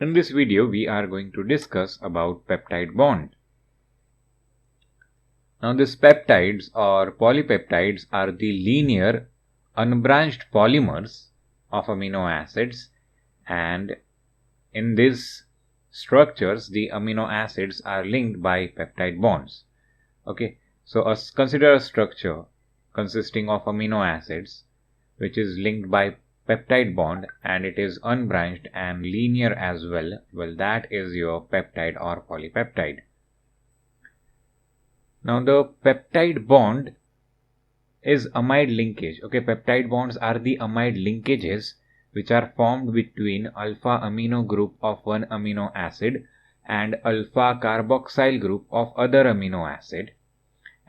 In this video, we are going to discuss about peptide bond. Now, these peptides or polypeptides are the linear unbranched polymers of amino acids, and in these structures, the amino acids are linked by peptide bonds. Okay, so consider a structure consisting of amino acids which is linked by peptide bond and it is unbranched and linear as well. Well, that is your peptide or polypeptide. Now, the peptide bond is amide linkage. Okay, peptide bonds are the amide linkages which are formed between alpha amino group of one amino acid and alpha carboxyl group of other amino acid,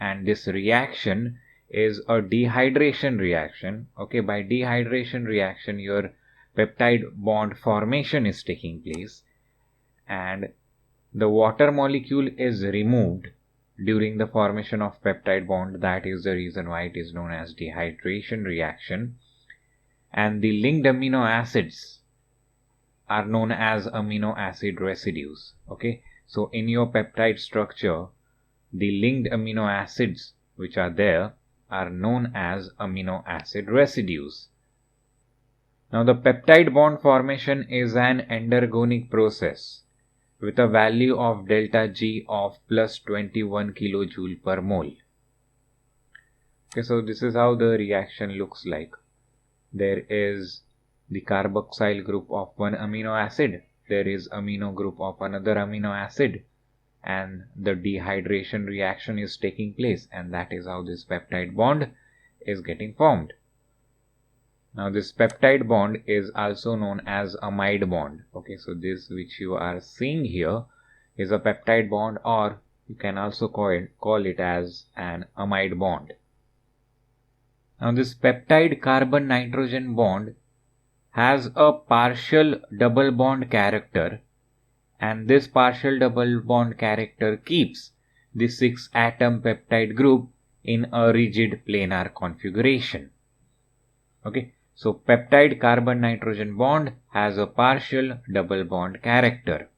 and this reaction is a dehydration reaction. Okay, by dehydration reaction your peptide bond formation is taking place and the water molecule is removed during the formation of peptide bond. That is the reason why it is known as dehydration reaction, and the linked amino acids are known as amino acid residues. Okay, so in your peptide structure, the linked amino acids which are there are known as amino acid residues. Now, the peptide bond formation is an endergonic process with a value of delta G of plus 21 kilojoule per mole. Okay, so this is how the reaction looks like. There is the carboxyl group of one amino acid, there is amino group of another amino acid, and the dehydration reaction is taking place, and that is how this peptide bond is getting formed. Now, this peptide bond is also known as amide bond. Okay, so this which you are seeing here is a peptide bond, or you can also call it as an amide bond. Now, this peptide carbon nitrogen bond has a partial double bond character, and this partial double bond character keeps the 6-atom peptide group in a rigid planar configuration. Okay, so peptide carbon nitrogen bond has a partial double bond character.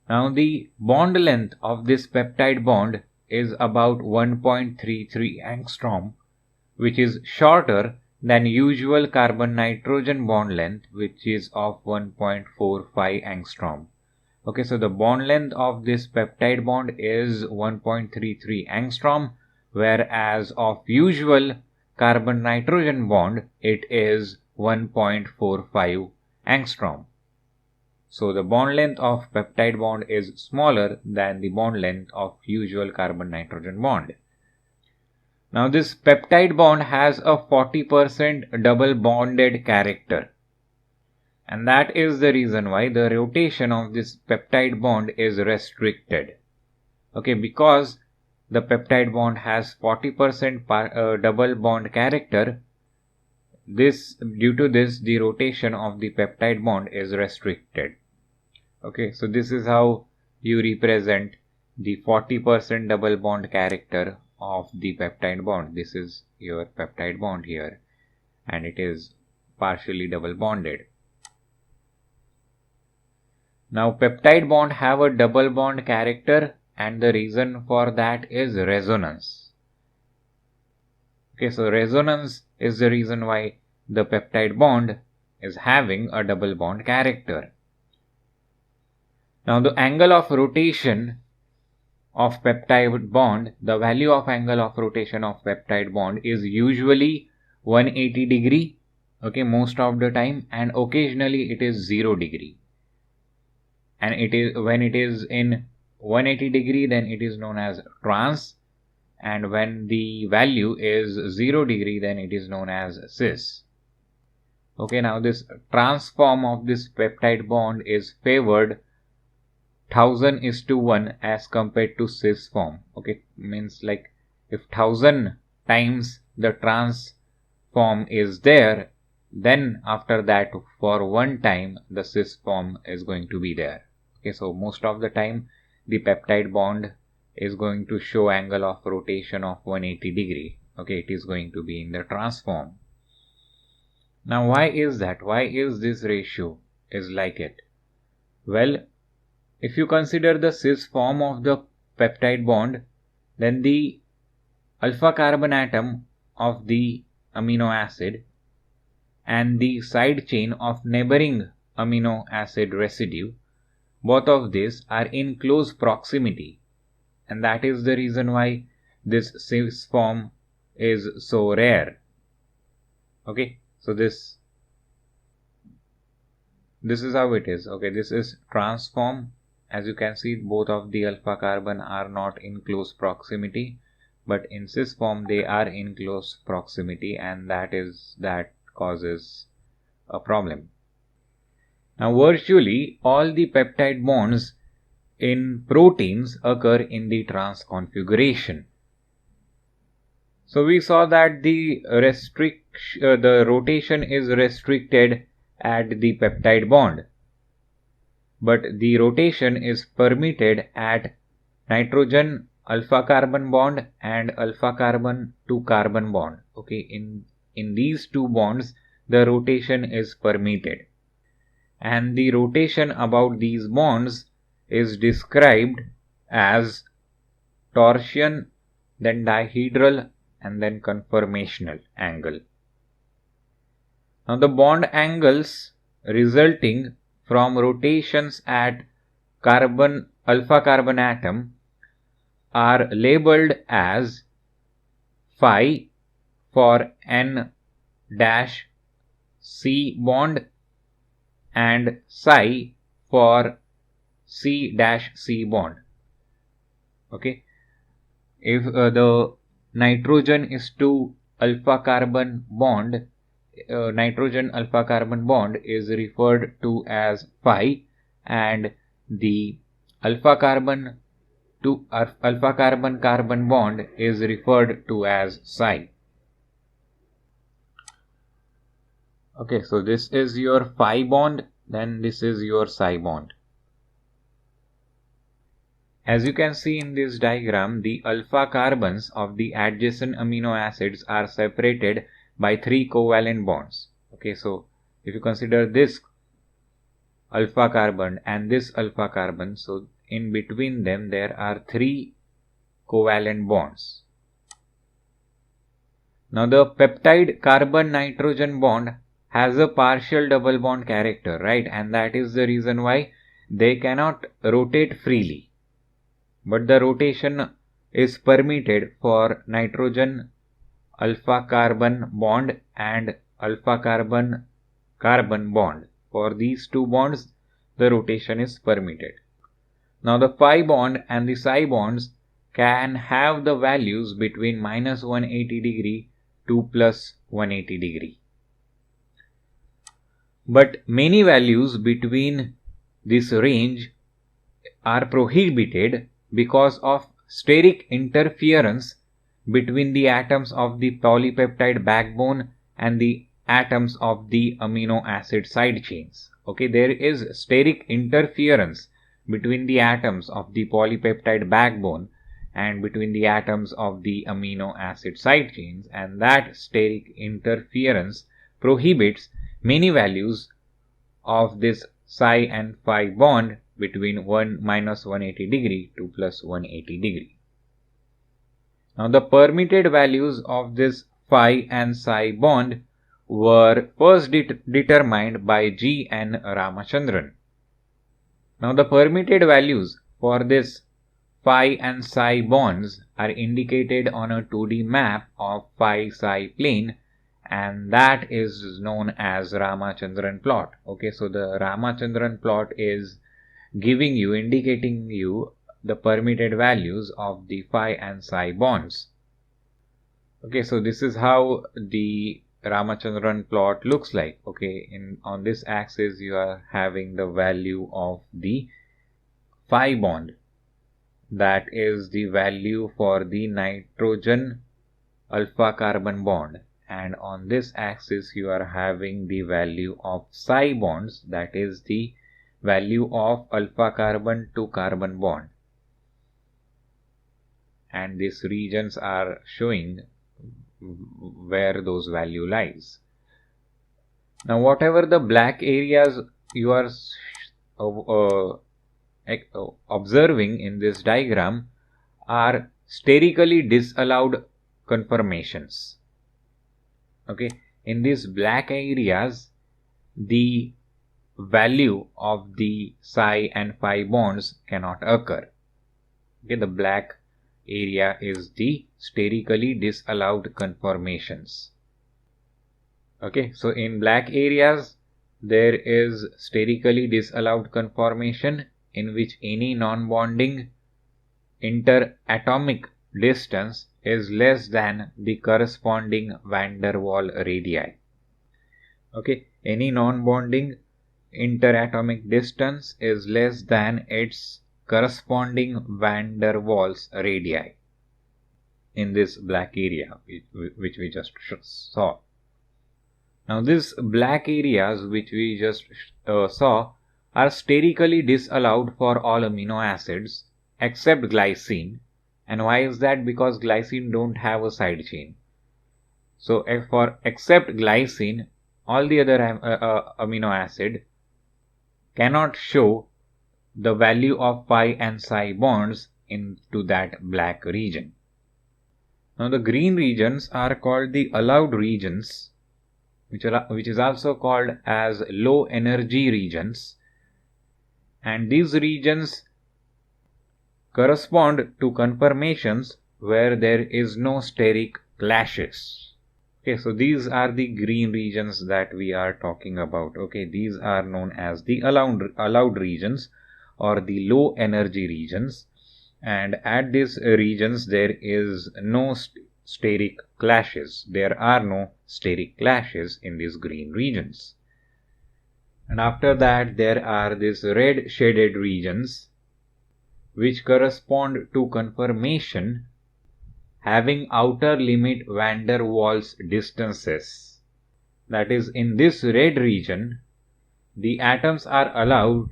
Now, the bond length of this peptide bond is about 1.33 angstrom, which is shorter than usual carbon nitrogen bond length, which is of 1.45 angstrom. Okay, so the bond length of this peptide bond is 1.33 angstrom, whereas of usual carbon nitrogen bond it is 1.45 angstrom. So the bond length of peptide bond is smaller than the bond length of usual carbon nitrogen bond. Now, this peptide bond has a 40% double bonded character, and that is the reason why the rotation of this peptide bond is restricted. Okay, because the peptide bond has 40% double bond character, due to this the rotation of the peptide bond is restricted. Okay, so this is how you represent the 40% double bond character of the peptide bond. This is your peptide bond here, and it is partially double bonded. Now, peptide bond have a double bond character, and the reason for that is resonance. Okay, so resonance is the reason why the peptide bond is having a double bond character. Now, the angle of rotation of peptide bond, the value of angle of rotation of peptide bond is usually 180 degree, okay, most of the time, and occasionally it is 0 degree. And it is when it is in 180 degree, then it is known as trans, and when the value is 0 degree, then it is known as cis. Okay, now this trans form of this peptide bond is favored 1000:1 as compared to cis form. Okay, means like if 1000 times the trans form is there, then after that for one time the cis form is going to be there. Okay, so most of the time the peptide bond is going to show angle of rotation of 180 degree. Okay, it is going to be in the trans form. Now, why is that? Why is this ratio is like it? Well, if you consider the cis form of the peptide bond, then the alpha carbon atom of the amino acid and the side chain of neighboring amino acid residue, both of these are in close proximity, and that is the reason why this cis form is so rare. Okay, so this is how it is. Okay, this is trans form. As you can see, both of the alpha carbon are not in close proximity, but in cis form they are in close proximity, and that causes a problem. Now, virtually all the peptide bonds in proteins occur in the trans configuration. So we saw that the rotation is restricted at the peptide bond, but the rotation is permitted at nitrogen alpha carbon bond and alpha carbon to carbon bond. Okay, in these two bonds the rotation is permitted, and the rotation about these bonds is described as torsion, then dihedral, and then conformational angle. Now the bond angles resulting from rotations at alpha carbon atom are labeled as phi for N dash C bond and psi for C dash C bond. Okay, if the nitrogen is to alpha carbon bond, nitrogen alpha carbon bond is referred to as phi, and the alpha carbon to alpha carbon carbon bond is referred to as psi. Okay, so this is your phi bond, then this is your psi bond. As you can see in this diagram, the alpha carbons of the adjacent amino acids are separated by 3 covalent bonds. Okay, so if you consider this alpha carbon and this alpha carbon, so in between them there are 3 covalent bonds. Now the peptide carbon nitrogen bond has a partial double bond character, right? And that is the reason why they cannot rotate freely. But the rotation is permitted for nitrogen alpha carbon bond and alpha carbon carbon bond. For these two bonds, the rotation is permitted. Now the phi bond and the psi bonds can have the values between minus 180 degree to plus 180 degree. But many values between this range are prohibited because of steric interference between the atoms of the polypeptide backbone and the atoms of the amino acid side chains. Okay, there is steric interference between the atoms of the polypeptide backbone and between the atoms of the amino acid side chains, and that steric interference prohibits many values of this psi and phi bond between minus 180 degree to plus 180 degree. Now the permitted values of this phi and psi bond were first determined by G. N. Ramachandran. Now the permitted values for this phi and psi bonds are indicated on a 2D map of phi-psi plane, and that is known as Ramachandran plot. Okay, so the Ramachandran plot is indicating you the permitted values of the phi and psi bonds. Okay, so this is how the Ramachandran plot looks like. Okay, on this axis you are having the value of the phi bond, that is the value for the nitrogen alpha carbon bond, and on this axis you are having the value of psi bonds, that is the value of alpha carbon to carbon bond, and these regions are showing where those value lies. Now whatever the black areas you are observing in this diagram are sterically disallowed conformations. Okay, in these black areas, the value of the psi and phi bonds cannot occur. Okay, the black area is the sterically disallowed conformations. Okay, so in black areas there is sterically disallowed conformation in which any non-bonding interatomic distance is less than the corresponding van der Waal radii. Okay, any non-bonding interatomic distance is less than its corresponding van der Waals radii in this black area which we just saw. Now these black areas which we just saw are sterically disallowed for all amino acids except glycine. And why is that? Because glycine don't have a side chain. So for except glycine, all the other amino acid cannot show the value of phi and psi bonds into that black region. Now the green regions are called the allowed regions, which is also called as low energy regions, and these regions correspond to conformations where there is no steric clashes. Okay, so these are the green regions that we are talking about. Okay, these are known as the allowed regions or the low energy regions, and at these regions there is no steric clashes. There are no steric clashes in these green regions. And after that there are these red shaded regions which correspond to conformation having outer limit van der Waals distances. That is, in this red region, the atoms are allowed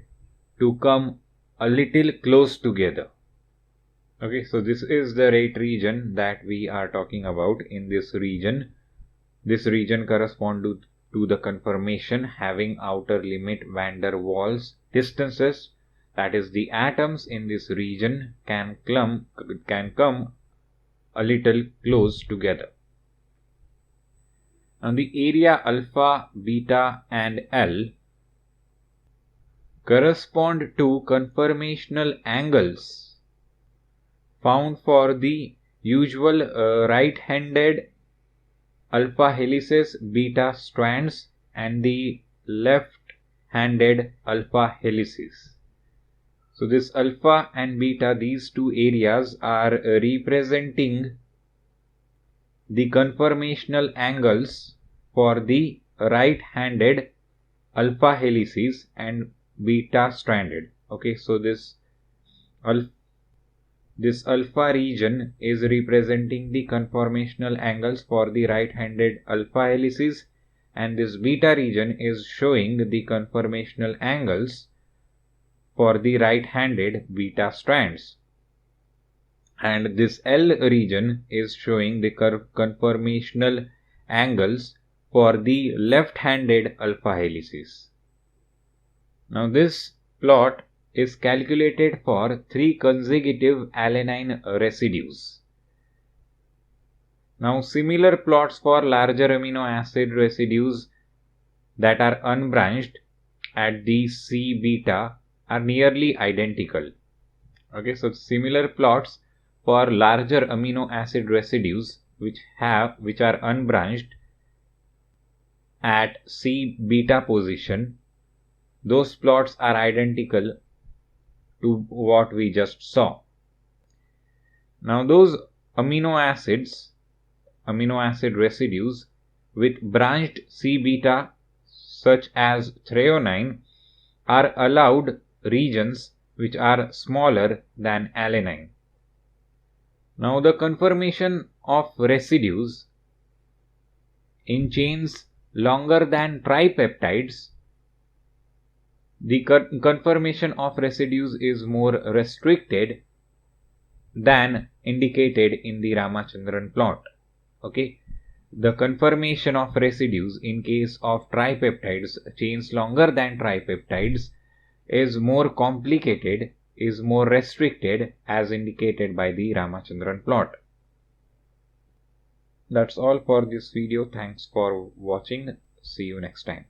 to come a little close together. Okay, so this is the red region that we are talking about. In this region corresponds to the conformation having outer limit van der Waals distances. That is, the atoms in this region can come a little close together. Now the area alpha, beta and L correspond to conformational angles found for the usual right-handed alpha helices, beta strands and the left-handed alpha helices. So this alpha and beta, these two areas are representing the conformational angles for the right-handed alpha helices and beta stranded. Okay, so this alpha region is representing the conformational angles for the right-handed alpha helices, and this beta region is showing the conformational angles for the right-handed beta strands, and this L region is showing the conformational angles for the left-handed alpha helices. Now this plot is calculated for 3 consecutive alanine residues. Now similar plots for larger amino acid residues that are unbranched at the C beta are nearly identical. Okay, so similar plots for larger amino acid residues which are unbranched at C beta position, those plots are identical to what we just saw. Now those amino acid residues with branched C beta such as threonine are allowed regions which are smaller than alanine. Now the conformation of residues in chains longer than tripeptides, the conformation of residues is more restricted than indicated in the Ramachandran plot. Okay, the conformation of residues in case of tripeptides, chains longer than tripeptides, is more complicated, is more restricted as indicated by the Ramachandran plot. That's all for this video. Thanks for watching. See you next time.